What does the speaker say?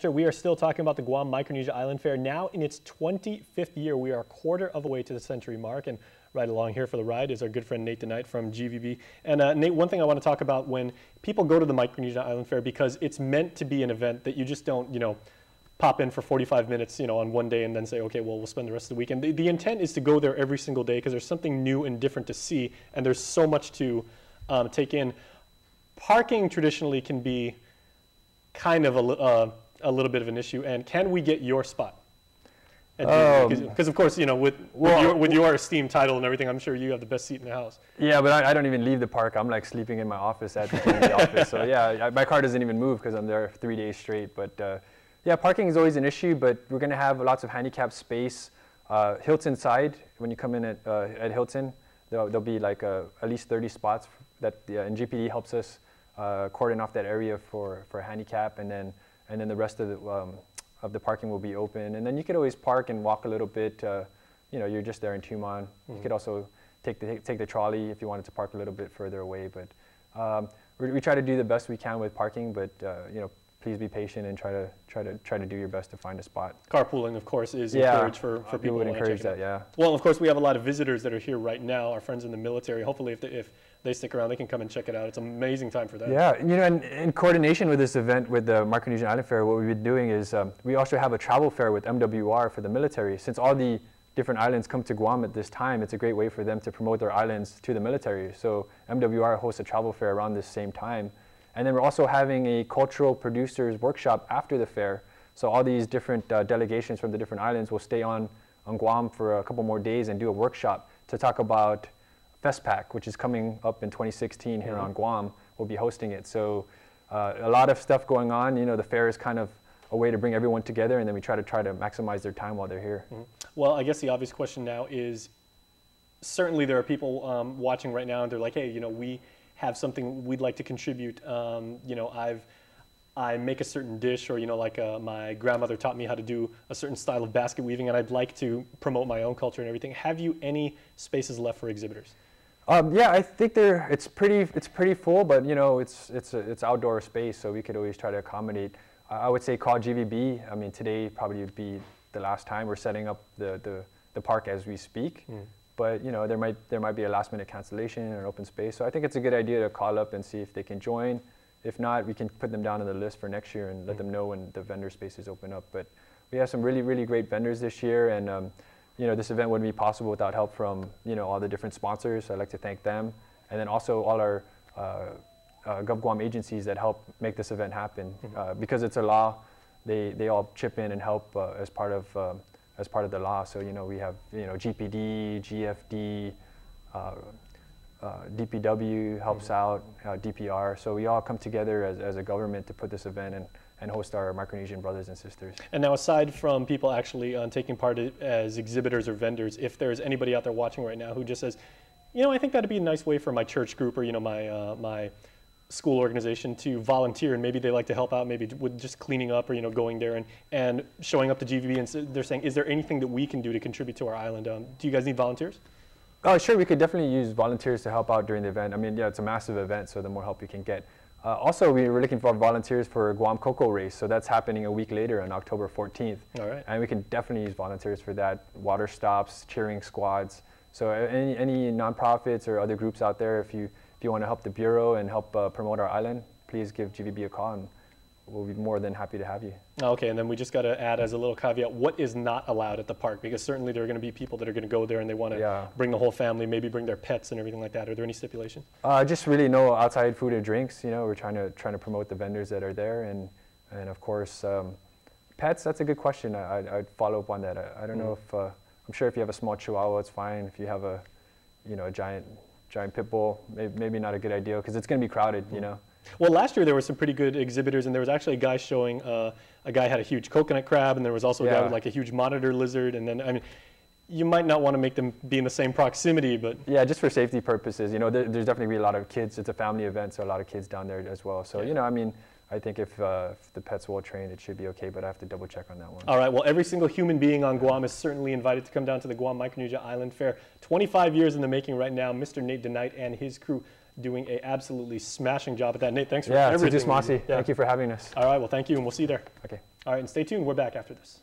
We are still talking about the Guam Micronesian Island Fair. Now in its 25th year, we are a quarter of a way to the century mark, and right along here for the ride is our good friend Nate Denight from GVB. And Nate, one thing I want to talk about when people go to the Micronesian Island Fair, because it's meant to be an event that you just don't, pop in for 45 minutes, on one day and then say, okay, well, we'll spend the rest of the weekend. The intent is to go there every single day because there's something new and different to see, and there's so much to take in. Parking traditionally can be kind of a little bit of an issue, and can we get your spot? Because of course, with your esteemed title and everything, I'm sure you have the best seat in the house. Yeah, but I don't even leave the park. I'm like sleeping in my office at the GVB office. So yeah, my car doesn't even move because I'm there 3 days straight. But yeah, parking is always an issue, but we're going to have lots of handicapped space. Hilton side, when you come in at Hilton, there'll be like at least 30 spots that and GPD helps us cordon off that area for handicap, and then the rest of the parking will be open. And then you could always park and walk a little bit. You're just there in Tumon. Mm-hmm. You could also take the trolley if you wanted to park a little bit further away. But we try to do the best we can with parking. But please be patient and try to do your best to find a spot. Carpooling, of course, is encouraged for people. Would encourage that, yeah. Well, of course, we have a lot of visitors that are here right now. Our friends in the military. Hopefully, if they stick around, they can come and check it out. It's an amazing time for them. Yeah, and in coordination with this event with the Micronesian Island Fair, what we've been doing is we also have a travel fair with MWR for the military. Since all the different islands come to Guam at this time, it's a great way for them to promote their islands to the military. So MWR hosts a travel fair around this same time. And then we're also having a cultural producers workshop after the fair. So all these different delegations from the different islands will stay on Guam for a couple more days and do a workshop to talk about FestPac, which is coming up in 2016 here on Guam. We'll be hosting it. So a lot of stuff going on. The fair is kind of a way to bring everyone together, and then we try to maximize their time while they're here. Mm-hmm. Well, I guess the obvious question now is, certainly there are people watching right now, and they're like, hey, we have something we'd like to contribute. I make a certain dish, or my grandmother taught me how to do a certain style of basket weaving, and I'd like to promote my own culture and everything. Have you any spaces left for exhibitors? Yeah, I think it's pretty full, but it's outdoor space, so we could always try to accommodate. I would say call GVB. I mean, today probably would be the last time. We're setting up the park as we speak. But there might be a last-minute cancellation or an open space. So I think it's a good idea to call up and see if they can join. If not, we can put them down on the list for next year and let them know when the vendor spaces open up. But we have some really, really great vendors this year, and this event wouldn't be possible without help from all the different sponsors. So I'd like to thank them, and then also all our GovGuam agencies that help make this event happen. Because it's a law, they all chip in and help as part of the law. So we have GPD, GFD, DPW helps out, DPR. So we all come together as a government to put this event and host our Micronesian brothers and sisters. And now, aside from people actually taking part as exhibitors or vendors, if there's anybody out there watching right now who just says, I think that'd be a nice way for my church group or my school organization to volunteer, and maybe they like to help out, maybe with just cleaning up or going there and showing up to GVB, and they're saying, is there anything that we can do to contribute to our island? Do you guys need volunteers? Oh, sure, we could definitely use volunteers to help out during the event. I mean, yeah, it's a massive event, so the more help you can get. Also, we were looking for volunteers for Guam Cocoa Race, so that's happening a week later on October 14th. All right. And we can definitely use volunteers for that, water stops, cheering squads. So any nonprofits or other groups out there, if you want to help the Bureau and help promote our island, please give GVB a call, and we'll be more than happy to have you. Okay, and then we just got to add as a little caveat, what is not allowed at the park? Because certainly there are going to be people that are going to go there and they want to bring the whole family, maybe bring their pets and everything like that. Are there any stipulations? Just really no outside food or drinks. We're trying to promote the vendors that are there, and of course, pets. That's a good question. I'd follow up on that. I don't know if I'm sure if you have a small Chihuahua, it's fine. If you have a giant pit bull, maybe not a good idea because it's going to be crowded. Well, last year there were some pretty good exhibitors, and there was actually a guy showing, a guy had a huge coconut crab, and there was also a guy with like a huge monitor lizard, and then, I mean, you might not want to make them be in the same proximity, but... Yeah, just for safety purposes, there's definitely a lot of kids. It's a family event, so a lot of kids down there as well. So, I mean, I think if the pet's well trained, it should be okay, but I have to double check on that one. All right, well, every single human being on Guam is certainly invited to come down to the Guam Micronesian Island Fair. 25 years in the making right now. Mr. Nate Denight and his crew doing a absolutely smashing job at that. Nate, thanks for everything. Yeah, Thank you for having us. All right, well, thank you, and we'll see you there. Okay. All right, and stay tuned. We're back after this.